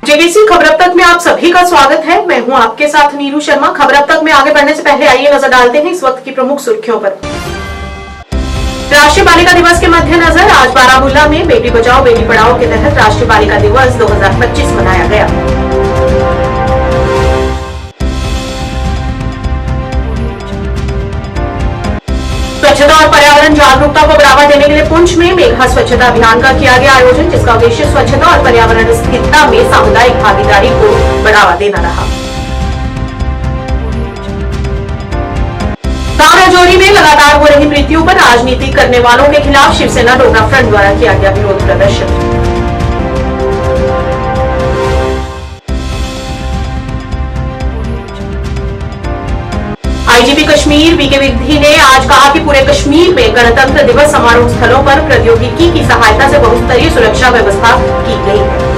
JVC खबर अब तक में आप सभी का स्वागत है। मैं हूं आपके साथ नीरू शर्मा। खबर अब तक में आगे बढ़ने से पहले आइए नजर डालते हैं इस वक्त की प्रमुख सुर्खियों पर। राष्ट्रीय बालिका दिवस के मद्देनजर आज बारामूला में बेटी बचाओ बेटी पढ़ाओ के तहत राष्ट्रीय बालिका दिवस 2025 मनाया गया। स्वच्छता और पर्यावरण जागरूकता को बढ़ावा देने के लिए पुंछ में मेघा स्वच्छता अभियान का किया गया आयोजन, जिसका उद्देश्य स्वच्छता और पर्यावरण स्थिरता में सामुदायिक भागीदारी को बढ़ावा देना रहा। राजौरी में लगातार हो रही मृत्युओं पर राजनीति करने वालों के खिलाफ शिवसेना डोगरा फ्रंट द्वारा किया गया विरोध प्रदर्शन। आईजीपी कश्मीर वीके विधि ने आज कहा कि पूरे कश्मीर में गणतंत्र दिवस समारोह स्थलों पर प्रौद्योगिकी की सहायता से बहुस्तरीय सुरक्षा व्यवस्था की गई है।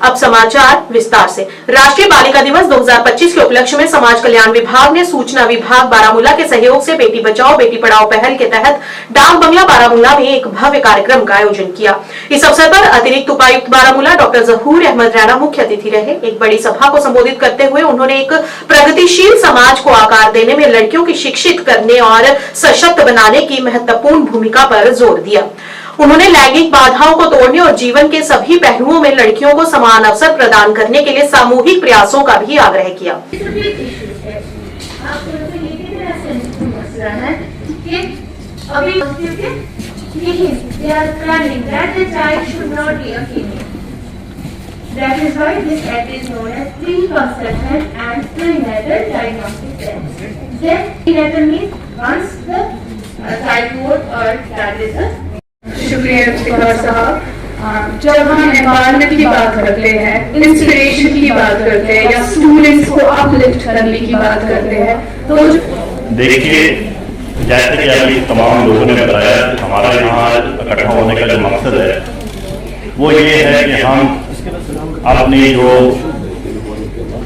अब समाचार विस्तार से। राष्ट्रीय बालिका दिवस 2025 के उपलक्ष्य में समाज कल्याण विभाग ने सूचना विभाग बारामूला के सहयोग से बेटी बचाओ बेटी पढ़ाओ पहल के तहत डाक बंगला बारामूला में एक भव्य कार्यक्रम का आयोजन किया। इस अवसर पर अतिरिक्त उपायुक्त बारामूला डॉक्टर जहूर अहमद रैना मुख्य अतिथि रहे। एक बड़ी सभा को संबोधित करते हुए उन्होंने एक प्रगतिशील समाज को आकार देने में लड़कियों की शिक्षित करने और सशक्त बनाने की महत्वपूर्ण भूमिका पर जोर दिया। उन्होंने लैंगिक बाधाओं को तोड़ने और जीवन के सभी पहलुओं में लड़कियों को समान अवसर प्रदान करने के लिए सामूहिक प्रयासों का भी आग्रह किया। That is why this act is known as preconception and prenatal diagnostic test. Then prenatal means once the zygote or that is a शुक्रिया इफ्तिखार साहब। जब हम एनवायरनमेंट की बात करते हैं, इंस्पिरेशन की बात करते हैं या स्टूडेंट्स को अपलिफ्ट करने की बात करते हैं, तो देखिए जैसे कि अभी तमाम लोगों ने बताया, हमारा यहाँ इकट्ठा होने का जो मकसद है वो ये है कि हम अपनी जो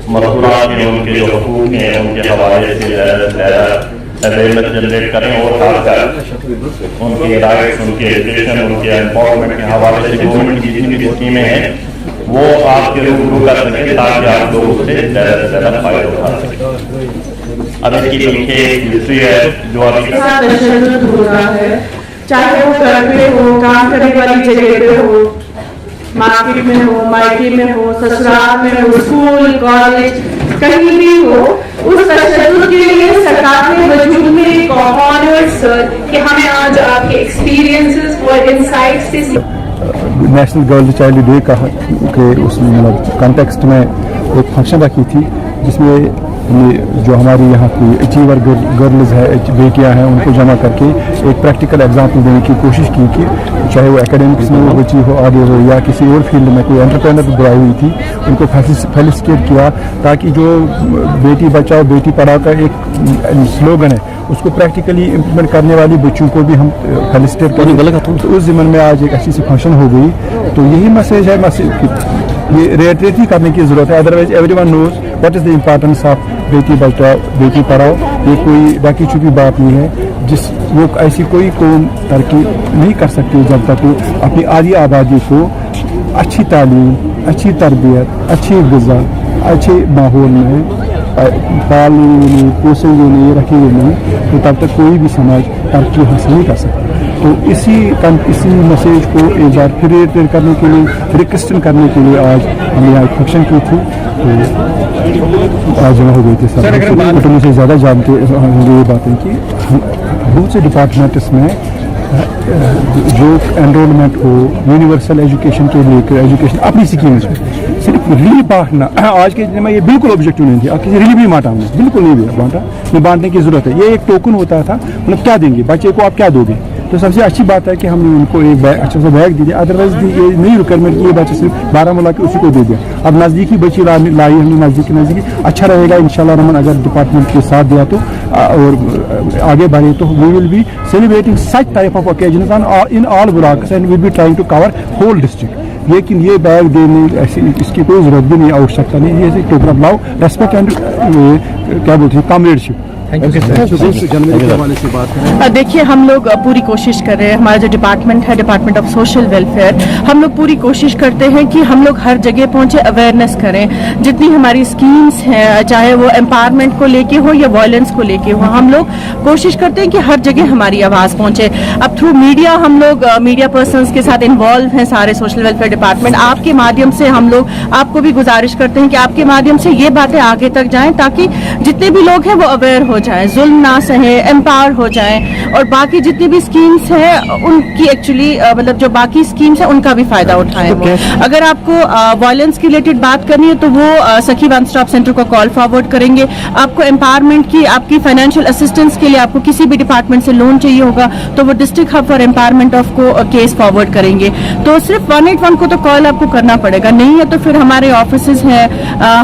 मजदूरात हैं, उनके जो हकूक़ हैं, उनके हवाले से अवेयरनेस जनरेट करें और खासकर उनके राइट्स, उनके एजुकेशन, उनके एम्पावरमेंट के हवाले से गवर्नमेंट की जितनी भी स्कीमें हैं वो आपके रूबरू कर सकें ताकि आप लोगों से ज़्यादा से ज़्यादा फायदा उठा सकें। अब इसकी पीछे हिस्ट्री है जो अभी हो रहा है, चाहे वो घर पे हो, काम करने वाली जगह पे हो, मार्केट में हो, मायके में हो, ससुराल में हो, स्कूल कॉलेज कहीं भी हो, उस तशद्दुद के लिए सरकार ने वजूद में एक ऑनर्स कि हमें आज आपके एक्सपीरियंसेस और इनसाइट्स से नेशनल गर्ल चाइल्ड डे का के उसमें मतलब कॉन्टेक्स्ट में एक फंक्शन रखी थी जिसमें जो हमारी यहाँ की अचीवर गर्ल्स है, बेटियाँ हैं, उनको जमा करके एक प्रैक्टिकल एग्जाम्पल देने की कोशिश की कि चाहे वो एकेडमिक्स में वो बच्ची हो, आगे हो या किसी और फील्ड में कोई एंटरप्रेन्योर बुलाई हुई थी, उनको फेलिसिटेट किया ताकि जो बेटी बचाओ बेटी पढ़ाओ का एक स्लोगन है उसको प्रैक्टिकली इम्प्लीमेंट करने वाली बच्चों को भी हम फेलिसिटेट करें। तो उस ज़िम्मन में आज एक अच्छी सी फंक्शन हो गई। तो यही मैसेज है, ये रेटरेट ही करने की ज़रूरत है। Otherwise everyone knows what is the importance of बेटी बचाओ बेटी पढ़ाओ। ये कोई डाकी छुपी बात नहीं है, जिस वो ऐसी कोई कौम तरक्की नहीं कर सकती जब तक वो अपनी आधी आबादी को अच्छी तालीम, अच्छी तरबियत, अच्छी ग़िज़ा, अच्छे माहौल में पालेंगे नहीं, पोसेंगे नहीं, रखेंगे नहीं, तो तब तक कोई भी समाज तरक्की हासिल नहीं कर सकता। तो इसी मैसेज को एक बार फिर रिटेल करने के लिए, रिक्वेस्ट करने के लिए आज हमने यहाँ एक फंक्शन की थी। तो आज जमा हो गई थी सब, तो मुझे ज़्यादा जानते होंगे ये बातें कि बहुत से डिपार्टमेंट्स में जो एनरोलमेंट हो यूनिवर्सल एजुकेशन के लिए एजुकेशन अपनी स्कीम्स में सिर्फ रिलीफ बांटना आज के दिन में ये बिल्कुल ऑब्जेक्टिव नहीं थी। किसी रिलीफ भी बांटा हमने, बिल्कुल नहीं बांटा, ये बांटने की जरूरत है। ये एक टोकन होता था, मतलब क्या देंगे बच्चे को, आप क्या दोगे। तो सबसे अच्छी बात है कि हमने उनको एक बैग, अच्छा सा बैग दे दिया। अदरवाइज ये नहीं रिक्वायरमेंट कि ये बच्चे सिर्फ बारामूला के उसी को दे दिया। अब नज़दीकी बच्ची लाई हमने नज़दीकी अच्छा रहेगा इंशाल्लाह रहमान अगर डिपार्टमेंट के साथ दिया तो और आगे बढ़े तो we will be celebrating such type of occasions in all blocks and will be trying to cover whole district. लेकिन ये बैग देने ऐसी इसकी कोई जरूरत भी नहीं, आवश्यकता नहीं। ये token of love, respect and क्या बोलते हैं, कॉमरेडशिप जनवरी के हवाले से बात करें। देखिए, हम लोग पूरी कोशिश कर रहे हैं, हमारा जो डिपार्टमेंट है, डिपार्टमेंट ऑफ सोशल वेलफेयर, हम लोग पूरी कोशिश करते हैं कि हम लोग हर जगह पहुंचे, अवेयरनेस करें। जितनी हमारी स्कीम्स हैं, चाहे वो एम्पावरमेंट को लेके हो या वायलेंस को लेके हो, हम लोग कोशिश करते हैं कि हर जगह हमारी आवाज़ पहुंचे। अब थ्रू मीडिया हम लोग मीडिया पर्सनस के साथ इन्वॉल्व हैं, सारे सोशल वेलफेयर डिपार्टमेंट। आपके माध्यम से हम लोग आपको भी गुजारिश करते हैं कि आपके माध्यम से ये बातें आगे तक जाएं, ताकि जितने भी लोग हैं वो अवेयर हो जाएं, जुल्म ना सहे, एम्पावर हो जाएं, और बाकी जितनी भी स्कीम्स हैं उनकी एक्चुअली मतलब जो बाकी स्कीम्स हैं उनका भी फायदा उठाएं वो। अगर आपको वायलेंस की रिलेटेड बात करनी है तो वो सखी वन स्टॉप सेंटर को कॉल फॉरवर्ड करेंगे। आपको एम्पावरमेंट की, आपकी फाइनेंशियल असिस्टेंस के लिए आपको किसी भी डिपार्टमेंट से लोन चाहिए होगा तो वो district hub for empowerment of को केस फॉरवर्ड करेंगे। तो सिर्फ 181 को तो कॉल आपको करना पड़ेगा, नहीं है तो फिर हमारे ऑफिसेज हैं,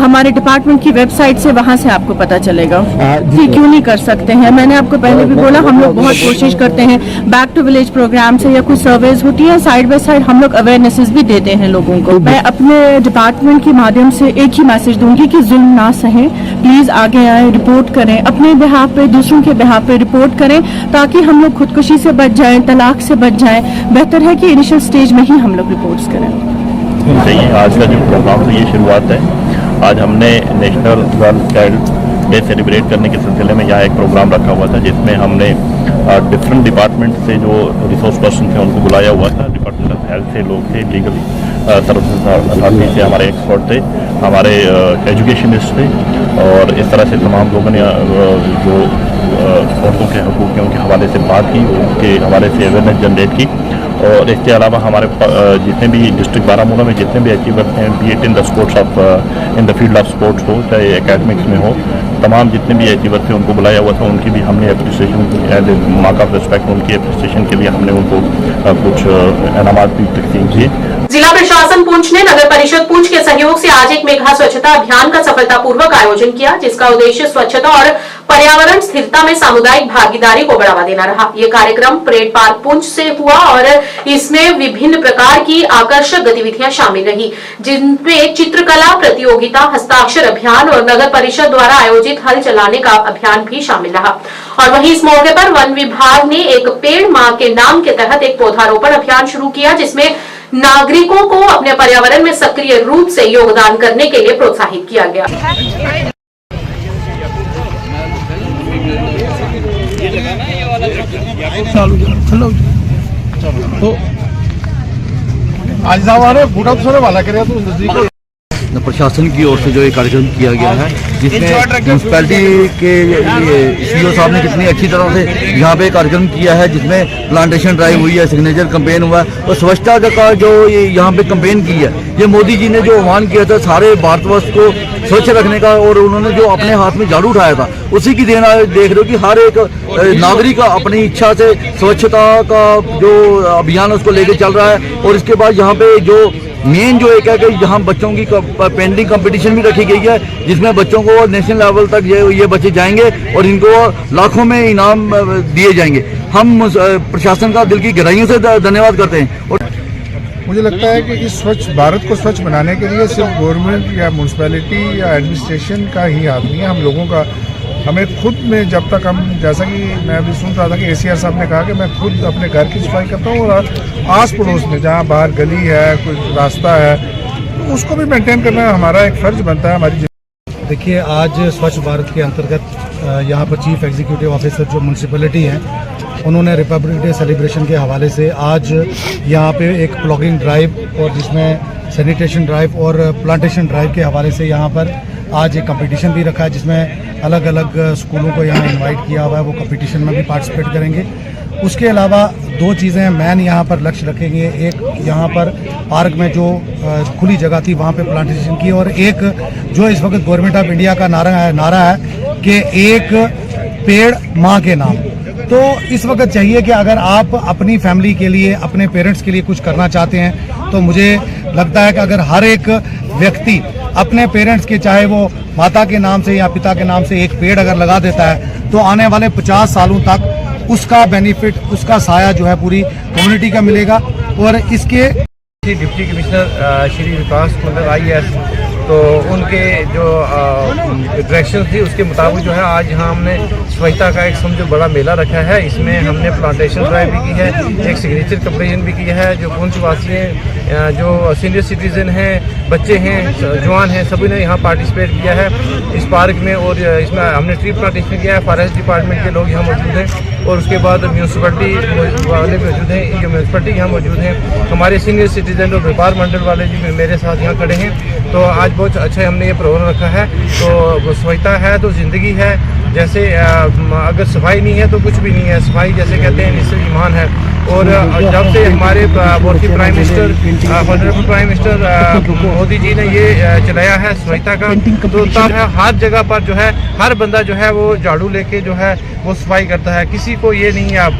हमारे डिपार्टमेंट की वेबसाइट से, वहां से आपको पता चलेगा कि क्यों नहीं कर सकते हैं। मैंने आपको पहले भी बोला, हम लोग बहुत कोशिश करते हैं, बैक टू विलेज प्रोग्राम से या कुछ सर्वेज होती है, साइड बाय साइड हम लोग अवेयरनेसेस भी देते हैं लोगों को। मैं अपने डिपार्टमेंट के माध्यम से एक ही मैसेज दूंगी कि जुल्म ना सहें, प्लीज आगे आए, रिपोर्ट करें, अपने बिहाफ पे, दूसरों के बिहाफ पे रिपोर्ट करें, ताकि हम लोग खुदकुशी से बच जाएं, तलाक से बच जाएं। बेहतर है कि इनिशियल स्टेज में ही हम लोग रिपोर्ट्स करें। चाहिए। आज का जो प्रोग्राम से ये शुरुआत है, आज हमने national girl child day celebrate करने के सिलसिले में यहाँ एक प्रोग्राम रखा हुआ था, जिसमें हमने डिफरेंट डिपार्टमेंट से जो रिसोर्स पर्सन थे उनको बुलाया हुआ था। डिपार्टमेंट ऑफ हेल्थ से लोग थे, लीगल सर्विसेज अथॉरिटी से हमारे एक्सपर्ट थे, हमारे एजुकेशनिस्ट थे, और इस तरह से तमाम लोगों ने जो औरतों के हकूक़ के उनके हवाले से बात की, उनके हवाले से अवेयरनेस जनरेट की। और इसके अलावा हमारे जितने भी डिस्ट्रिक्ट बारामूला में जितने भी अचीवर्स हैं, B it in the sports of in the field of sports हो, चाहे एकेडमिक्स में हो, तमाम जितने भी अचीवर्स थे उनको बुलाया हुआ था। उनकी भी हमने appreciation as a mark of respect, उनकी अप्रिसिएशन के लिए हमने उनको कुछ इनामात भी तकसीम किए। जिला प्रशासन पुंछ ने नगर परिषद पुंछ के सहयोग से आज एक मेघा स्वच्छता अभियान का सफलतापूर्वक आयोजन किया, जिसका उद्देश्य स्वच्छता और पर्यावरण स्थिरता में सामुदायिक भागीदारी को बढ़ावा देना रहा। ये कार्यक्रम परेड पार्क पुंछ से हुआ और इसमें विभिन्न प्रकार की आकर्षक गतिविधियां शामिल रही, जिनमें चित्रकला प्रतियोगिता, हस्ताक्षर अभियान और नगर परिषद द्वारा आयोजित हल चलाने का अभियान भी शामिल रहा। और वहीं इस मौके पर वन विभाग ने एक पेड़ मां के नाम के तहत एक पौधारोपण अभियान शुरू किया, जिसमें नागरिकों को अपने पर्यावरण में सक्रिय रूप से योगदान करने के लिए प्रोत्साहित किया गया। तो आज बूढ़ा तो वाला करे तो नजदीक प्रशासन की ओर से जो ये कार्यक्रम किया गया है, जिसमें म्यूनसिपैलिटी के सीईओ साहब ने कितनी अच्छी तरह से यहाँ पे कार्यक्रम किया है, जिसमें प्लांटेशन ड्राइव हुई है, सिग्नेचर कैंपेन हुआ है, और स्वच्छता का जो ये यहाँ पे कैंपेन की है, ये मोदी जी ने जो आह्वान किया था सारे भारतवर्ष को स्वच्छ रखने का, और उन्होंने जो अपने हाथ में झाड़ू उठाया था, उसी की देन देख रहे हो कि हर एक नागरिक अपनी इच्छा से स्वच्छता का जो अभियान उसको लेके चल रहा है। और इसके बाद यहाँ पे जो मेन जो एक है कि यहाँ बच्चों की पेंटिंग कंपटीशन भी रखी गई है, जिसमें बच्चों को नेशनल लेवल तक ये बच्चे जाएंगे और इनको लाखों में इनाम दिए जाएंगे। हम प्रशासन का दिल की गहराइयों से धन्यवाद करते हैं। और मुझे लगता है कि इस स्वच्छ भारत को स्वच्छ बनाने के लिए सिर्फ गवर्नमेंट या म्यूनसिपैलिटी या एडमिनिस्ट्रेशन का ही हाथ नहीं है, हम लोगों का, हमें खुद में, जब तक हम, जैसा कि मैं अभी सुन रहा था कि एसीआर साहब ने कहा कि मैं खुद अपने घर की सफाई करता हूँ, और आस पड़ोस में जहाँ बाहर गली है, कोई रास्ता है, तो उसको भी मेंटेन करना हमारा एक फर्ज बनता है हमारी। देखिए, आज स्वच्छ भारत के अंतर्गत यहाँ पर चीफ एग्जीक्यूटिव ऑफिसर जो म्यूनसिपैलिटी हैं, उन्होंने रिपब्लिक डे सेलिब्रेशन के हवाले से आज यहाँ पे एक प्लॉगिंग ड्राइव और जिसमें सैनिटेशन ड्राइव और प्लांटेशन ड्राइव के हवाले से यहाँ पर आज एक कंपटीशन भी रखा है, जिसमें अलग अलग स्कूलों को यहाँ इनवाइट किया हुआ है, वो कंपटीशन में भी पार्टिसिपेट करेंगे। उसके अलावा दो चीज़ें मैन यहाँ पर लक्ष्य रखेंगे, एक यहाँ पर पार्क में जो खुली जगह थी वहाँ पे प्लांटेशन की, और एक जो इस वक्त गवर्नमेंट ऑफ इंडिया का नारा है कि एक पेड़ माँ के नाम। तो इस वक्त चाहिए कि अगर आप अपनी फैमिली के लिए, अपने पेरेंट्स के लिए कुछ करना चाहते हैं, तो मुझे लगता है कि अगर हर एक व्यक्ति अपने पेरेंट्स के, चाहे वो माता के नाम से या पिता के नाम से, एक पेड़ अगर लगा देता है, तो आने वाले 50 सालों तक उसका बेनिफिट, उसका साया जो है पूरी कम्युनिटी का मिलेगा। और इसके डिप्टी कमिश्नर श्री विकास कुंदर IAS तो उनके जो डायरेक्शन थी उसके मुताबिक जो है आज यहाँ हमने स्वच्छता का एक समझो बड़ा मेला रखा है। इसमें हमने प्लांटेशन ड्राइव भी की है, एक सिग्नेचर कंपेटिशन भी किया है। जो पुंछ वासी हैं, जो सीनियर सिटीजन हैं, बच्चे हैं, जवान हैं, सभी ने यहाँ पार्टिसिपेट किया है इस पार्क में। और इसमें हमने ट्री प्लांटेशन किया है। फॉरेस्ट डिपार्टमेंट के लोग यहाँ मौजूद हैं और उसके बाद म्यूनसिपलिटी वाले मौजूद हैं, जो म्यूनसिपलिटी यहाँ मौजूद हैं। हमारे सीनियर सिटीजन और व्यापार मंडल वाले जी मेरे साथ यहाँ खड़े हैं। तो आज बहुत अच्छा हमने ये प्रोग्राम रखा है। तो स्वच्छता है तो ज़िंदगी है। जैसे अगर सफाई नहीं है तो कुछ भी नहीं है। सफाई जैसे कहते हैं निस्फ ईमान है। और जब से हमारे working prime minister honourable prime minister Modi ji ने ये चलाया है स्वच्छता का, तो तब हर जगह पर जो है हर बंदा जो है वो झाड़ू लेके जो है वो सफाई करता है। किसी को ये नहीं है आप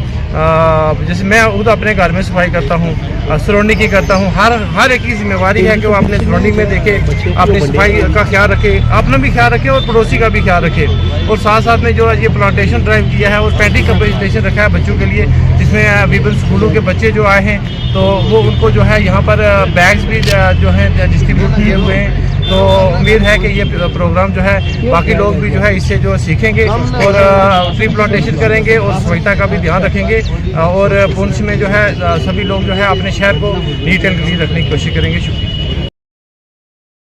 जैसे मैं खुद अपने घर में सफाई करता हूँ, सराउंडिंग की करता हूँ। हर एक की जिम्मेवारी है कि वो अपने सराउंडिंग में देखे, अपनी सफाई का ख्याल रखे, अपना भी ख्याल रखे और पड़ोसी का भी ख्याल रखे। और साथ साथ में जो ये प्लांटेशन ड्राइव किया है और पेंटिंग कंपटीशन रखा है बच्चों के लिए, जिसमें विभिन्न स्कूलों के बच्चे जो आए हैं तो वो उनको जो है यहाँ पर बैग्स भी जो हैं डिस्ट्रीब्यूट किए हुए हैं। तो उम्मीद है कि ये प्रोग्राम जो है बाकी लोग भी जो है इससे जो सीखेंगे और ट्री प्लांटेशन करेंगे और स्वच्छता का भी ध्यान रखेंगे। और पुंछ में जो है सभी लोग जो है अपने शहर को नीट एंड क्लीन रखने की कोशिश करेंगे। शुक्रिया।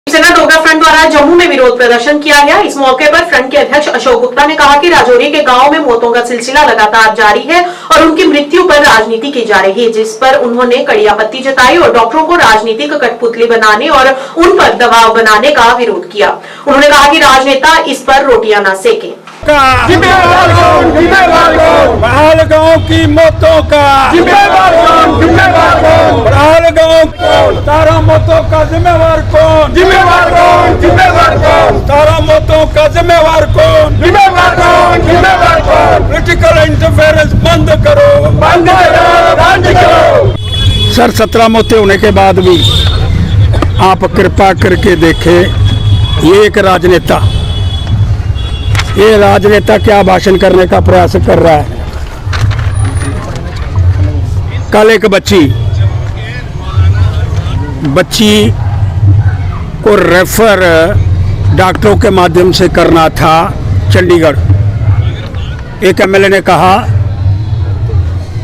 शिवसेना डोगरा फ्रंट द्वारा जम्मू में विरोध प्रदर्शन किया गया। इस मौके पर फ्रंट के अध्यक्ष अशोक गुप्ता ने कहा कि राजौरी के गांव में मौतों का सिलसिला लगातार जारी है और उनकी मृत्यु पर राजनीति की जा रही है, जिस पर उन्होंने कड़ी आपत्ति जताई और डॉक्टरों को राजनीतिक कठपुतली बनाने और उन पर दबाव बनाने का विरोध किया। उन्होंने कहा कि राजनेता इस पर रोटियां न सेकें। पहलगांव की मौतों का जिम्मेवार कौन? पहलगांव 17 मौतों का जिम्मेवार कौन? जिम्मेवार कौन? 17 मौतों का जिम्मेवार कौन? पॉलिटिकल इंटरफेरेंस बंद करो, बंद करो। सर 17 मौतें होने के बाद भी आप कृपा करके देखें, ये एक राजनेता, ये राजनेता क्या भाषण करने का प्रयास कर रहा है। कल एक बच्ची को रेफर डॉक्टरों के माध्यम से करना था चंडीगढ़। एक एमएलए ने कहा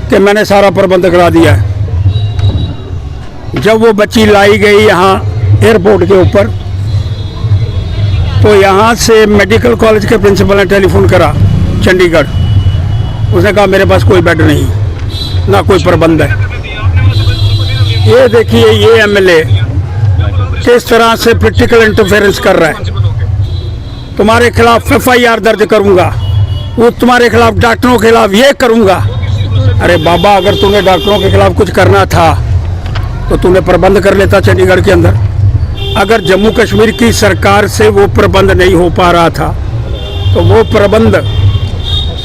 कि मैंने सारा प्रबंध करा दिया है। जब वो बच्ची लाई गई यहाँ एयरपोर्ट के ऊपर, तो यहाँ से मेडिकल कॉलेज के प्रिंसिपल ने टेलीफोन करा चंडीगढ़। उसने कहा मेरे पास कोई बेड नहीं, ना कोई प्रबंध है। ये देखिए ये एमएलए किस तरह से पॉलिटिकल इंटरफेरेंस कर रहा है। तुम्हारे खिलाफ एफआईआर दर्ज करूंगा, वो तुम्हारे खिलाफ डॉक्टरों के खिलाफ ये करूंगा। अरे बाबा, अगर तुम्हें डॉक्टरों के खिलाफ कुछ करना था तो तूने प्रबंध कर लेता चंडीगढ़ के अंदर। अगर जम्मू कश्मीर की सरकार से वो प्रबंध नहीं हो पा रहा था तो वो प्रबंध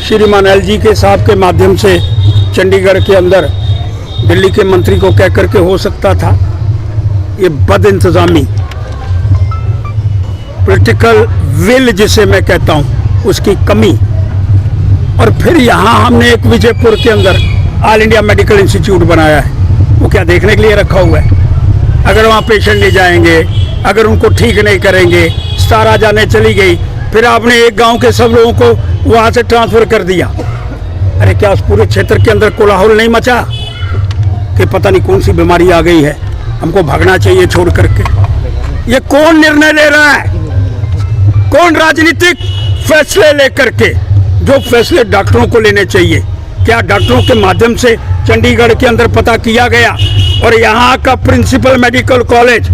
श्रीमान एलजी के साहब के माध्यम से चंडीगढ़ के अंदर दिल्ली के मंत्री को कह करके हो सकता था। ये बद इंतजामी, पॉलिटिकल विल जिसे मैं कहता हूँ, उसकी कमी। और फिर यहाँ हमने एक विजयपुर के अंदर ऑल इंडिया मेडिकल इंस्टीट्यूट बनाया है। वो क्या देखने के लिए रखा हुआ है? अगर वहाँ पेशेंट नहीं जाएंगे, अगर उनको ठीक नहीं करेंगे, 17 जाने चली गई, फिर आपने एक गांव के सब लोगों को वहाँ से ट्रांसफर कर दिया। अरे क्या उस पूरे क्षेत्र के अंदर कोलाहल नहीं मचा कि पता नहीं कौन सी बीमारी आ गई है, हमको भागना चाहिए छोड़ करके? ये कौन निर्णय ले रहा है? कौन राजनीतिक फैसले लेकर के? जो फैसले डॉक्टरों को लेने चाहिए, क्या डॉक्टरों के माध्यम से चंडीगढ़ के अंदर पता किया गया? और यहाँ का प्रिंसिपल मेडिकल कॉलेज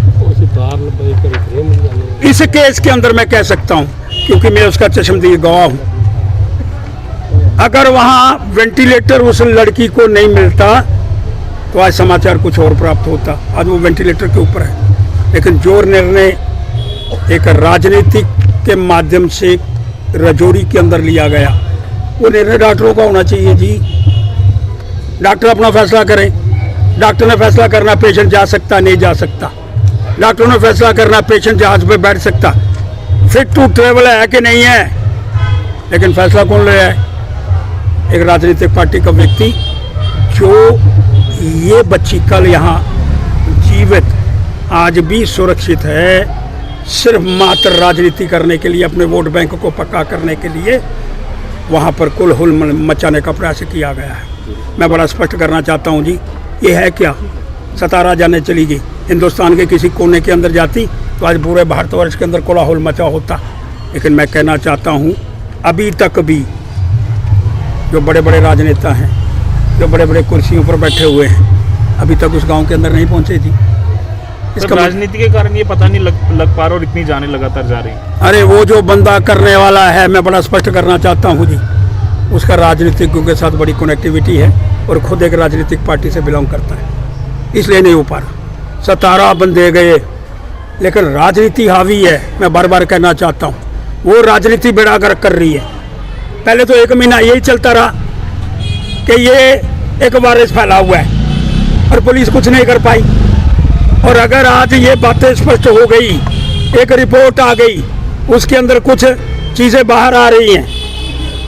इस केस के अंदर मैं कह सकता हूँ, क्योंकि मैं उसका चश्मदीद गवाह हूँ, अगर वहाँ वेंटिलेटर उस लड़की को नहीं मिलता तो आज समाचार कुछ और प्राप्त होता। आज वो वेंटिलेटर के ऊपर है। लेकिन जो निर्णय एक राजनीतिक के माध्यम से राजौरी के अंदर लिया गया, वो निर्णय डॉक्टरों का होना चाहिए जी। डॉक्टर अपना फैसला करें। डॉक्टर ने फैसला करना पेशेंट जा सकता नहीं जा सकता। डॉक्टरों ने फैसला करना पेशेंट जहाज पे बैठ सकता, फिट टू ट्रेवल है कि नहीं है। लेकिन फैसला कौन ले रहा है? एक राजनीतिक पार्टी का व्यक्ति। जो ये बच्ची कल यहाँ जीवित आज भी सुरक्षित है, सिर्फ मात्र राजनीति करने के लिए, अपने वोट बैंक को पक्का करने के लिए वहाँ पर कुलहुल मचाने का प्रयास किया गया है। मैं बड़ा स्पष्ट करना चाहता हूँ जी, ये है क्या, सतारा जाने चली गई, हिंदुस्तान के किसी कोने के अंदर जाती तो आज पूरे भारतवर्ष के अंदर कोलाहल मचा होता। लेकिन मैं कहना चाहता हूँ, अभी तक भी जो बड़े बड़े राजनेता हैं, जो बड़े बड़े कुर्सियों पर बैठे हुए हैं, अभी तक उस गांव के अंदर नहीं पहुंचे जी। इसका राजनीति के कारण ये पता नहीं लग पा रहा और इतनी जाने लगातार जा रही। अरे वो जो बंदा करने वाला है, मैं बड़ा स्पष्ट करना चाहता हूँ जी, उसका राजनीतिज्ञों के साथ बड़ी कनेक्टिविटी है और खुद एक राजनीतिक पार्टी से बिलोंग करता है, इसलिए नहीं हो पा रहा। 17 बंदे गए, लेकिन राजनीति हावी है। मैं बार बार कहना चाहता हूँ, वो राजनीति बेड़ा गर्क कर रही है। पहले तो 1 महीना यही चलता रहा कि ये एक वायरस फैला हुआ है और पुलिस कुछ नहीं कर पाई, और अगर आज ये बातें स्पष्ट हो गई, एक रिपोर्ट आ गई, उसके अंदर कुछ चीज़ें बाहर आ रही हैं,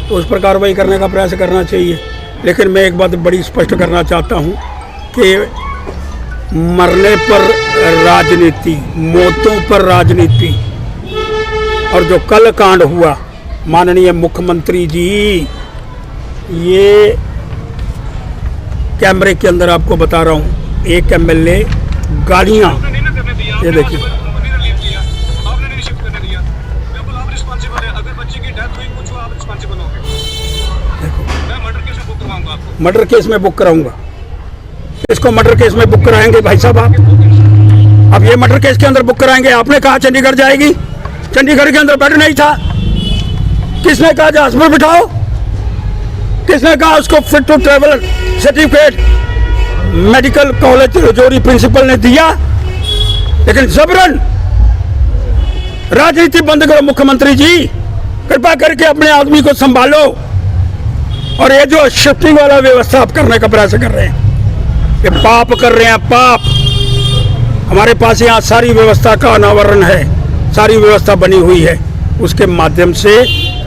तो उस पर कार्रवाई करने का प्रयास करना चाहिए। लेकिन मैं एक बात बड़ी स्पष्ट करना चाहता हूँ कि मरने पर राजनीति, मौतों पर राजनीति, और जो कल कांड हुआ, माननीय मुख्यमंत्री जी, ये कैमरे के अंदर आपको बता रहा हूँ, एक MLA गाड़ियाँ, ये देखिए, मर्डर केस में बुक कराऊंगा, इसको मर्डर केस में बुक कराएंगे भाई साहब आप। अब ये मर्डर केस के अंदर बुक कराएंगे। आपने कहा चंडीगढ़ जाएगी, चंडीगढ़ के अंदर बेड नहीं था, किसने कहा जहाज पर बिठाओ, किसने कहा उसको fit to travel certificate medical college Rajouri principal ने दिया, लेकिन जबरन। राजनीति बंद करो मुख्यमंत्री जी, कृपा करके अपने आदमी को संभालो। और ये जो शिफ्टिंग वाला व्यवस्था आप करने का प्रयास कर रहे हैं, ये पाप कर रहे हैं, पाप। हमारे पास यहाँ सारी व्यवस्था का अनावरण है, सारी व्यवस्था बनी हुई है, उसके माध्यम से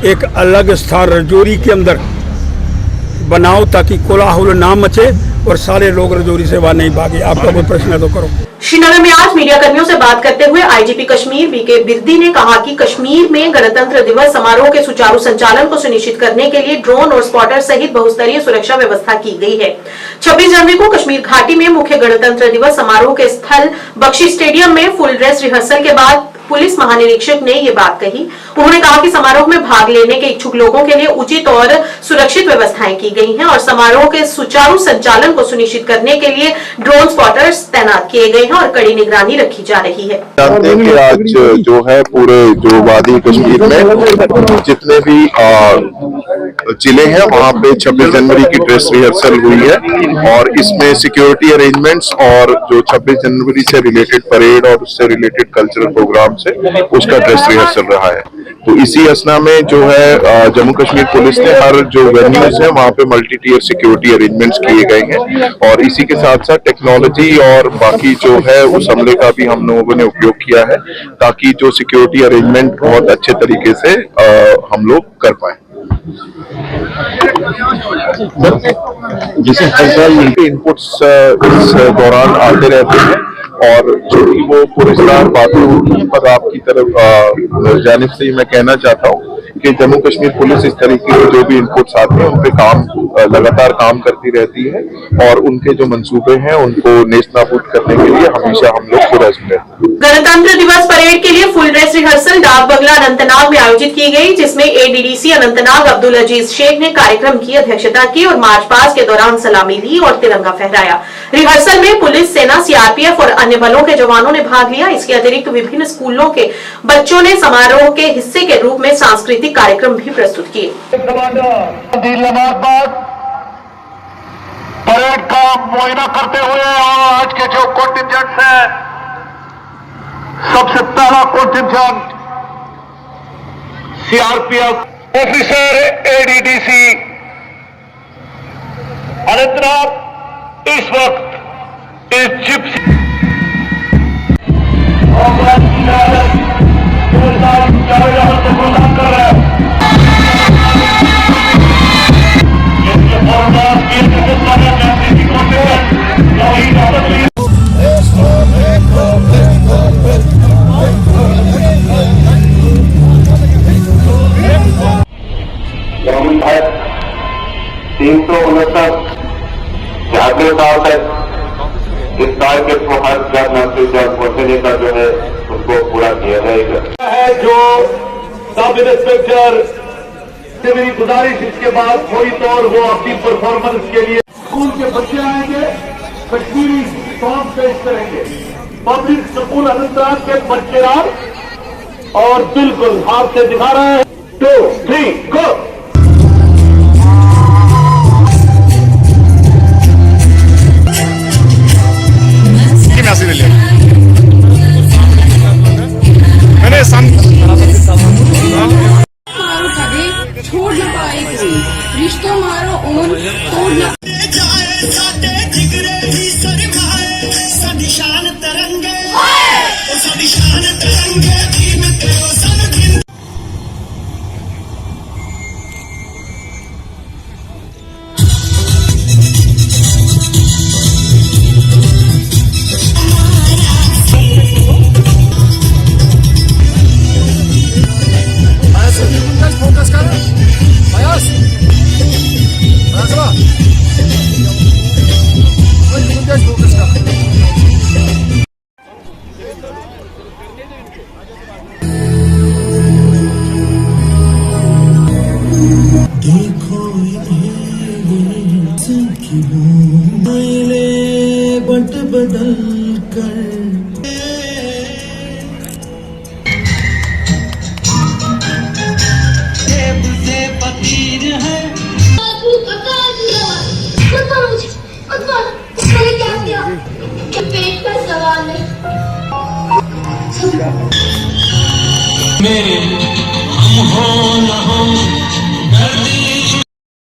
एक अलग स्थान रजौरी के अंदर बनाओ ताकि कोलाहल ना मचे और सारे लोग रजौरी से वहां नहीं भागे। आपका कोई प्रश्न है तो करो। श्रीनगर में आज मीडिया कर्मियों से बात करते हुए आईजीपी कश्मीर बीके बिर्दी ने कहा कि कश्मीर में गणतंत्र दिवस समारोह के सुचारू संचालन को सुनिश्चित करने के लिए ड्रोन और स्पॉटर सहित बहुस्तरीय सुरक्षा व्यवस्था की गई है। 26 जनवरी को कश्मीर घाटी में मुख्य गणतंत्र दिवस समारोह के स्थल बख्शी स्टेडियम में फुल ड्रेस रिहर्सल के बाद पुलिस महानिरीक्षक ने ये बात कही। उन्होंने कहा कि समारोह में भाग लेने के इच्छुक लोगों के लिए उचित और सुरक्षित व्यवस्थाएं की गई हैं और समारोह के सुचारू संचालन को सुनिश्चित करने के लिए ड्रोन स्पॉटर्स तैनात किए गए हैं और कड़ी निगरानी रखी जा रही है। जानते हैं कि आज जो है पूरे जो वादी कश्मीर में जितने भी जिले हैं वहाँ पे 26 जनवरी की ड्रेस रिहर्सल हुई है और इसमें सिक्योरिटी अरेंजमेंट्स और जो 26 जनवरी से रिलेटेड परेड और उससे रिलेटेड कल्चरल प्रोग्राम से उसका ड्रेस रिहर्सल रहा है। तो इसी असना में जो है जम्मू कश्मीर पुलिस ने हर जो वेन्यूज है वहाँ पे मल्टी टियर सिक्योरिटी अरेंजमेंट्स किए गए हैं और इसी के साथ साथ टेक्नोलॉजी और बाकी जो है उस हमले का भी हम लोगों ने उपयोग किया है ताकि जो सिक्योरिटी अरेंजमेंट बहुत अच्छे तरीके से हम लोग कर पाए। जैसे हर साल इनपुट्स इस दौरान आते रहते हैं और जो भी वो पुरस्कार बातें होती हैं पर आपकी तरफ जानिब से मैं कहना चाहता हूँ कि जम्मू कश्मीर पुलिस इस तरीके के जो भी इनपुट्स आते हैं उन पे काम लगातार काम करती रहती है और उनके जो मंसूबे हैं उनको नेस्तनाबूद करने के लिए हमेशा हम लोग पुरस्कार रहते हैं। गणतंत्र दिवस परेड के लिए फुल ड्रेस रिहर्सल डाक बंगला अनंतनाग में आयोजित की गई, जिसमें ADDC अनंतनाग अब्दुल अजीज शेख ने कार्यक्रम की अध्यक्षता की और मार्च पास्ट के दौरान सलामी ली और तिरंगा फहराया। रिहर्सल में पुलिस, सेना, CRPF और अन्य बलों के जवानों ने भाग लिया। इसके अतिरिक्त विभिन्न स्कूलों के बच्चों ने समारोह के हिस्से के रूप में सांस्कृतिक कार्यक्रम भी प्रस्तुत किए। परेड का मुआयना करते हुए और आज के जो कॉन्टिंजेंट है, सबसे पहला contingent CRPF officer ADDC Anantnag इस वक्त इस जिप्सी कर रहा है। अगले साल तक इस टारगेट को हर घर नर्सरी तक पहुंचने का जो है उसको पूरा किया जाएगा। है जो सब इंस्पेक्टर से मेरी गुजारिश इसके बाद थोड़ी तो और वो अपनी परफॉर्मेंस के लिए स्कूल के बच्चे आएंगे, कश्मीरी सॉन्ग पेश करेंगे। पब्लिक स्कूल अनंतनाग के बच्चे और बिल्कुल हाथ से दिखा रहे हैं। 2, 3, गो। मैंने मारो कदे छोड़ न पाए कोई, रिश्तों मारो ओन तोड़ न बदल कर फकीर है। क्या किया? पेट का सवाल है।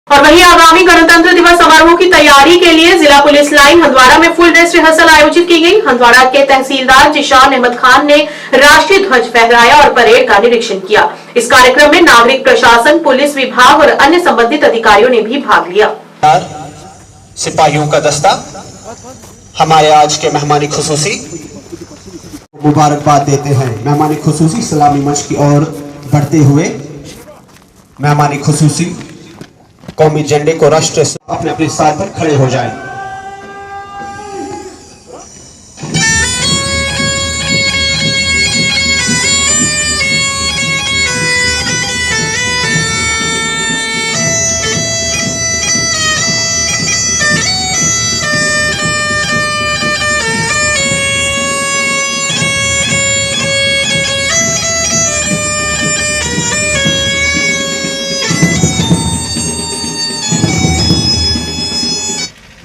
और वहीं आगामी गणतंत्र दिवस समारोह की तैयारी के लिए जिला पुलिस लाइन हंदवाड़ा में फुल ड्रेस रिहर्सल आयोजित की गई। हंदवाड़ा के तहसीलदार जिशान अहमद खान ने राष्ट्रीय ध्वज फहराया और परेड का निरीक्षण किया। इस कार्यक्रम में नागरिक प्रशासन, पुलिस विभाग और अन्य संबंधित अधिकारियों ने भी भाग लिया। सिपाहियों का दस्ता हमारे आज के मेहमानी खुसूसी मुबारकबाद देते हैं। मेहमानी खुसूसी सलामी मंच की ओर बढ़ते हुए मेहमानी खुसूसी कौमी झंडे को राष्ट्र अपने अपने स्थान पर खड़े हो जाएं।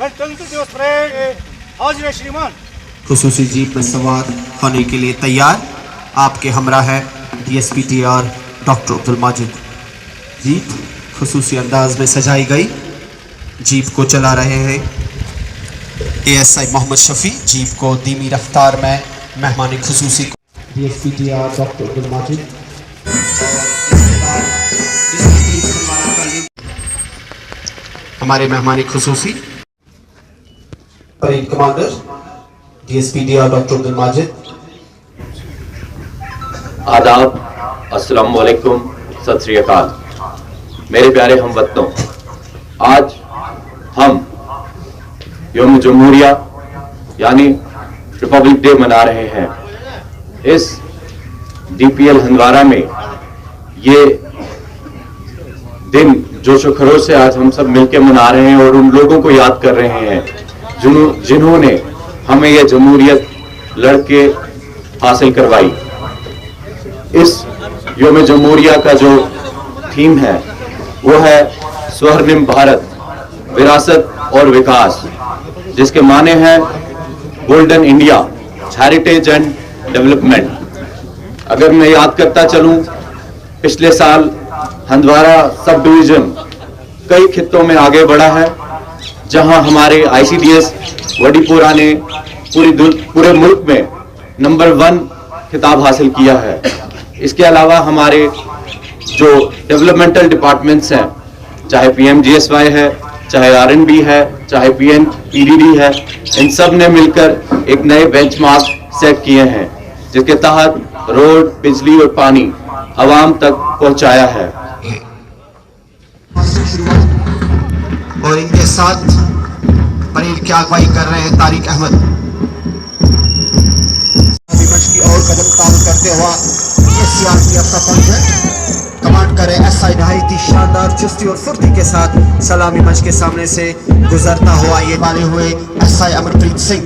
गणतंत्र दिवस परेड आज है श्रीमान। खुसूसी जीप में सवार होने के लिए तैयार आपके हमरा है DSP TR doctor Abdul Majid. Jeep खुसूसी अंदाज में सजाई गई। जीप को चला रहे हैं एएसआई मोहम्मद शफी। जीप को धीमी रफ्तार में मेहमानी खुसूसी DSP TR doctor Abdul Majid. हमारे मेहमानी खुसूसी parade commander DSP TR doctor Abdul Majid. आदाब, अस्सलाम वालेकुम, सत श्री अकाल। मेरे प्यारे हमवतनों, आज हम यौम जमहूरिया यानी रिपब्लिक डे मना रहे हैं। इस डीपीएल हंदवाड़ा में ये दिन जोशो खरोश से आज हम सब मिलकर मना रहे हैं और उन लोगों को याद कर रहे हैं जिन्होंने हमें यह जमहूरियत लड़के हासिल करवाई। इस यौम जमहूरिया का जो थीम है वो है स्वर्णिम भारत, विरासत और विकास, जिसके माने हैं golden India, heritage and development. अगर मैं याद करता चलूं, पिछले साल हंदवाड़ा सब डिवीजन कई खित्तों में आगे बढ़ा है, जहां हमारे आईसीडीएस वडीपुरा ने पूरे मुल्क में नंबर 1 खिताब हासिल किया है। इसके अलावा हमारे जो डेवलपमेंटल डिपार्टमेंट्स हैं, चाहे पीएमजीएसवाई है, चाहे आरएनबी है, चाहे पीडीडी है, इन सब ने मिलकर एक नए बेंचमार्क सेट किए हैं, जिसके तहत रोड, बिजली और पानी आवाम तक पहुंचाया है। और इनके साथ परेड की अगुवाई कर रहे हैं तारिक अहमद। की और कदम ताल करते हुआ ये सीआरपीएफ का फौज है, कमांड करे एसआई नहायती शानदार चुस्ती और फुर्ती के साथ सलामी मंच के सामने से गुजरता हुआ ये वाले हुए एसआई अमरप्रीत सिंह,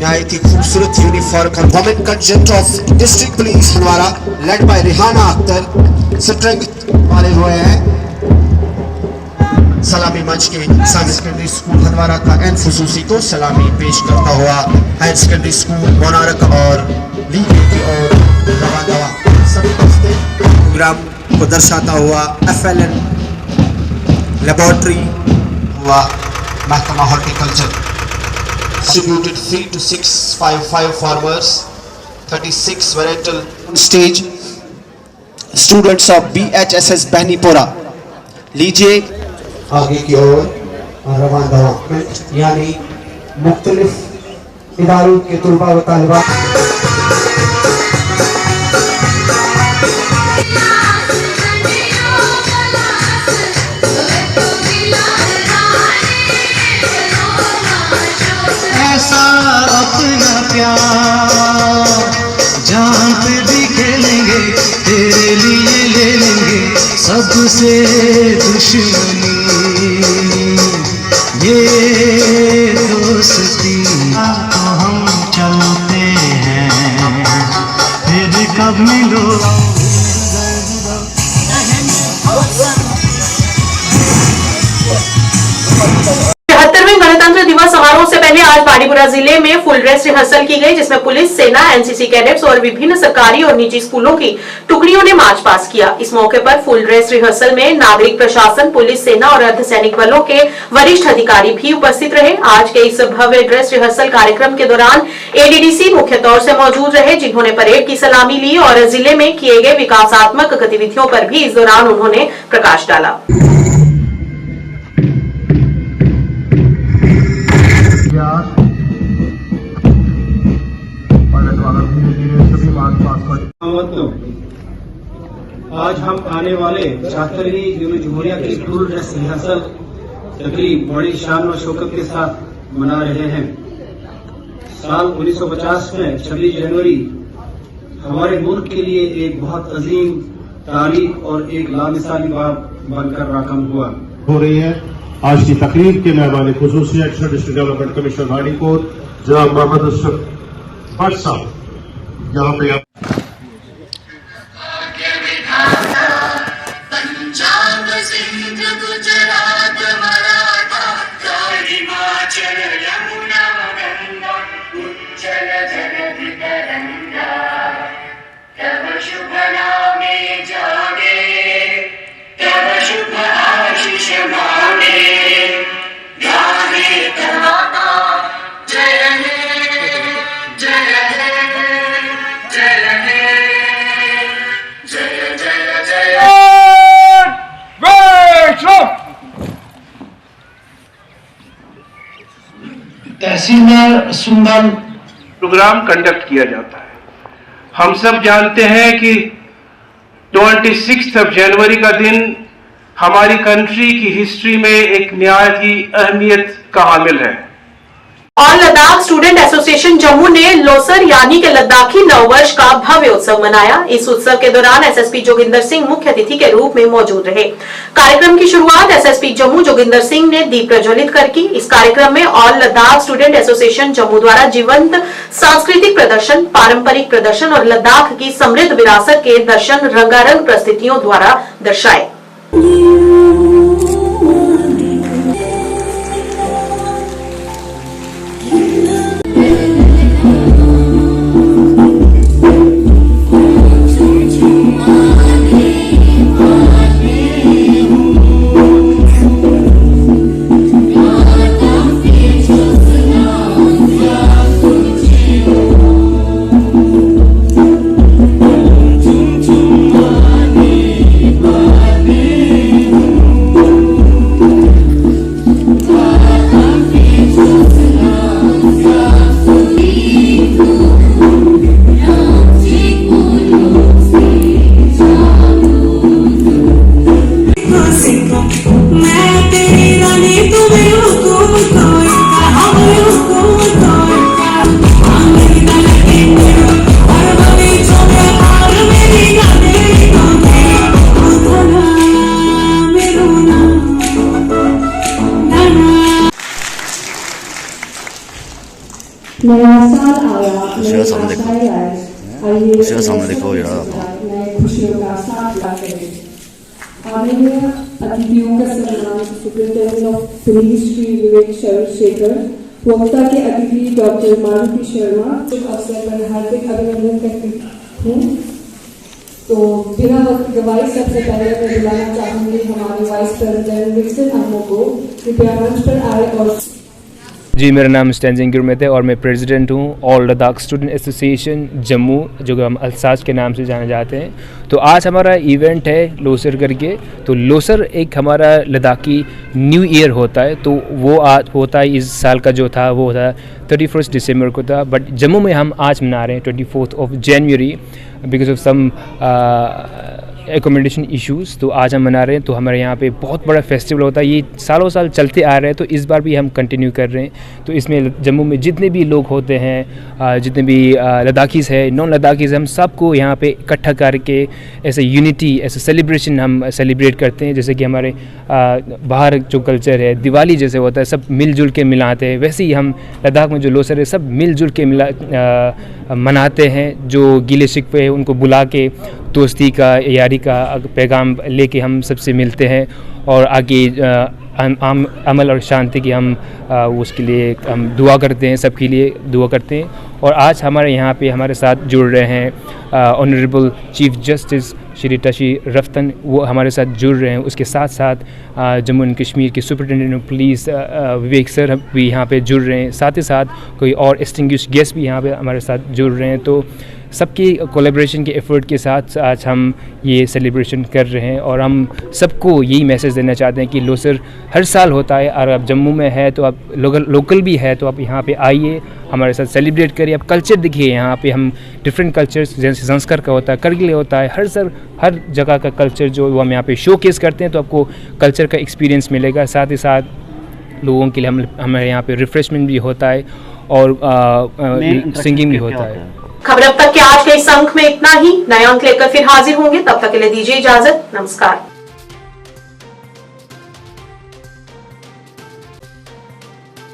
नहायती खूबसूरत uniform women contingent of district police Handwara led by Rihana Akhtar strength वाले हुए हैं सलामी मंच के सामने। सेकेंडरी स्कूल हंदवाड़ा का एन फुसूसी को सलामी पेश करता हुआ हायर सेकेंडरी स्कूल मोनारक और लीग की ओर रवाना हुआ। सभी दस्ते प्रोग्राम को दर्शाता हुआ FLN लेबोरेटरी हुआ महकमा horticulture distributed 3 to 655 farmers, 36 varietal stage students of BHSS बहनीपोरा। लीजिए आगे की ओर रवाना यानी मुख्तलिफ इदारों के तलबा व तालिबात ऐसा अपना प्यार जहाँ पे भी खेलेंगे तेरे लिए ले लेंगे सबसे दुश्मनी ये दोस्ती तो हम चलते हैं फिर कब मिलो। 73वें गणतंत्र दिवस समारोह से पहले आज बाड़ीपुरा जिले में फुल ड्रेस रिहर्सल की गई, जिसमें पुलिस, सेना, एनसीसी कैडेट्स और विभिन्न सरकारी और निजी स्कूलों की टुकड़ियों ने मार्च पास किया। इस मौके पर फुल ड्रेस रिहर्सल में नागरिक प्रशासन, पुलिस, सेना और अर्धसैनिक बलों के वरिष्ठ अधिकारी भी उपस्थित रहे। आज के इस भव्य ड्रेस रिहर्सल कार्यक्रम के दौरान एडीडीसी मुख्य तौर से मौजूद रहे, जिन्होंने परेड की सलामी ली और जिले में किए गए विकासात्मक गतिविधियों पर भी इस दौरान उन्होंने प्रकाश डाला। आज हम आने वाले 76वीं जमहूरिया की फुल ड्रेस रिहर्सल तकरीब बड़ी शान और शौकत के साथ मना रहे हैं। साल 1950 में 26 जनवरी हमारे मुल्क के लिए एक बहुत अजीम तारीख और एक लामिसाली बात बनकर राकम हुआ हो रही है। आज की तकरीब के मेहमान खुसूसी action district development commissioner Ranikot जनाब मोहम्मद अशरफ भट्ट साहब यहाँ पे पंजाब सिंध गुजरात मराठा हिमाचल यमुना गंगा उज्जल जगति तरंगा तब शुभ नामे जागे तब शुभ आशीष मांगे गाने तमाता जय हे जय हे जय हे जय जय जय तहसील में सुंदर प्रोग्राम कंडक्ट किया जाता है। हम सब जानते हैं कि 26 जनवरी का दिन हमारी कंट्री की हिस्ट्री में एक निहायत ही अहमियत का हामिल है। और लद्दाख स्टूडेंट एसोसिएशन जम्मू ने लोसर यानी कि लद्दाखी नववर्ष का भव्य उत्सव मनाया। इस उत्सव के दौरान एसएसपी जोगिंदर सिंह मुख्य अतिथि के रूप में मौजूद रहे। कार्यक्रम की शुरुआत एसएसपी जम्मू जोगिंदर सिंह ने दीप प्रज्वलित कर की। इस कार्यक्रम में all Ladakh student association Jammu द्वारा जीवंत सांस्कृतिक प्रदर्शन, पारंपरिक प्रदर्शन और लद्दाख की समृद्ध विरासत के दर्शन रंगारंग प्रस्तुतियों द्वारा दर्शाए। नया साल आया, नई सामने देखो। आशाएं आए, आइए उसके सामने देखो यार। नए खुशियों का साथ लाते हैं। आदरणीय अतिथियों का सम्मान superintendent of police Shri Vivek Chandrashekhar, वक्ता के अतिथि डॉक्टर मारुति शर्मा, इस अवसर पर हार्दिक अभिनंदन करती हूँ। तो बिना वक्त गवाए सबसे पहले मैं बुलाना चाहूंगी हमारे वाइस प्रेसिडेंट विक्सन अम्मो को, कृपया मंच पर आए। और जी, मेरा नाम स्टैंजिंग गुरमीत है और मैं प्रेसिडेंट हूँ all Ladakh student association Jammu, जो कि हम अल्साज के नाम से जाने जाते हैं। तो आज हमारा इवेंट है लोसर करके। तो लोसर एक हमारा लद्दाखी न्यू ईयर होता है। तो वो आज होता है, इस साल का जो था वो था 31 दिसंबर को था, बट जम्मू में हम आज मना रहे हैं 24 जनवरी because of some accommodation issues. तो आज हम मना रहे हैं। तो हमारे यहाँ पे बहुत बड़ा फेस्टिवल होता है, ये सालों साल चलते आ रहे हैं, तो इस बार भी हम कंटिन्यू कर रहे हैं। तो इसमें जम्मू में जितने भी लोग होते हैं, जितने भी लद्दाखीज़ है, नॉन लद्दाखीज़, हम सबको यहाँ पे इकट्ठा करके ऐसे यूनिटी, ऐसे सेलिब्रेशन हम सेलिब्रेट करते हैं। जैसे कि हमारे बाहर जो कल्चर है, दिवाली जैसे होता है, सब मिलजुल के मिलाते हैं, वैसे ही हम लद्दाख में जो लोसर है सब मिलजुल के मनाते हैं। जो गिले शिकवे है उनको बुला के दोस्ती का, यारी का पैगाम लेके हम सबसे मिलते हैं और आगे अमल और शांति की हम उसके लिए हम दुआ करते हैं, सबके लिए दुआ करते हैं। और आज हमारे यहाँ पे हमारे साथ जुड़ रहे हैं honourable chief justice Shri Tashi Rabstan, वो हमारे साथ जुड़ रहे हैं। उसके साथ साथ जम्मू एंड कश्मीर के superintendent of police Vivek sir भी यहाँ पे जुड़ रहे हैं। साथ ही साथ कोई और डिस्टिंग्विश्ड गेस्ट भी यहाँ पे हमारे साथ जुड़ रहे हैं। तो सबकी कोलैबोरेशन के एफर्ट के साथ आज हम ये सेलिब्रेशन कर रहे हैं और हम सबको यही मैसेज देना चाहते हैं कि लोसर हर साल होता है और आप जम्मू में है तो आप लोकल भी है तो आप यहाँ पे आइए, हमारे साथ सेलिब्रेट करिए। आप कल्चर दिखिए, यहाँ पे हम डिफरेंट कल्चर्स, जैसे संस्कार का होता है, करगिल होता है, हर जगह का कल्चर जो वो हम यहाँ पे शोकेस करते हैं। तो आपको कल्चर का एक्सपीरियंस मिलेगा। साथ ही साथ लोगों के लिए हमारे यहाँ पे रिफ्रेशमेंट भी होता है और सिंगिंग भी होता है। खबर अब तक के आज के इस अंक में इतना ही। नए अंक लेकर फिर हाजिर होंगे, तब तक के लिए दीजिए इजाजत। नमस्कार।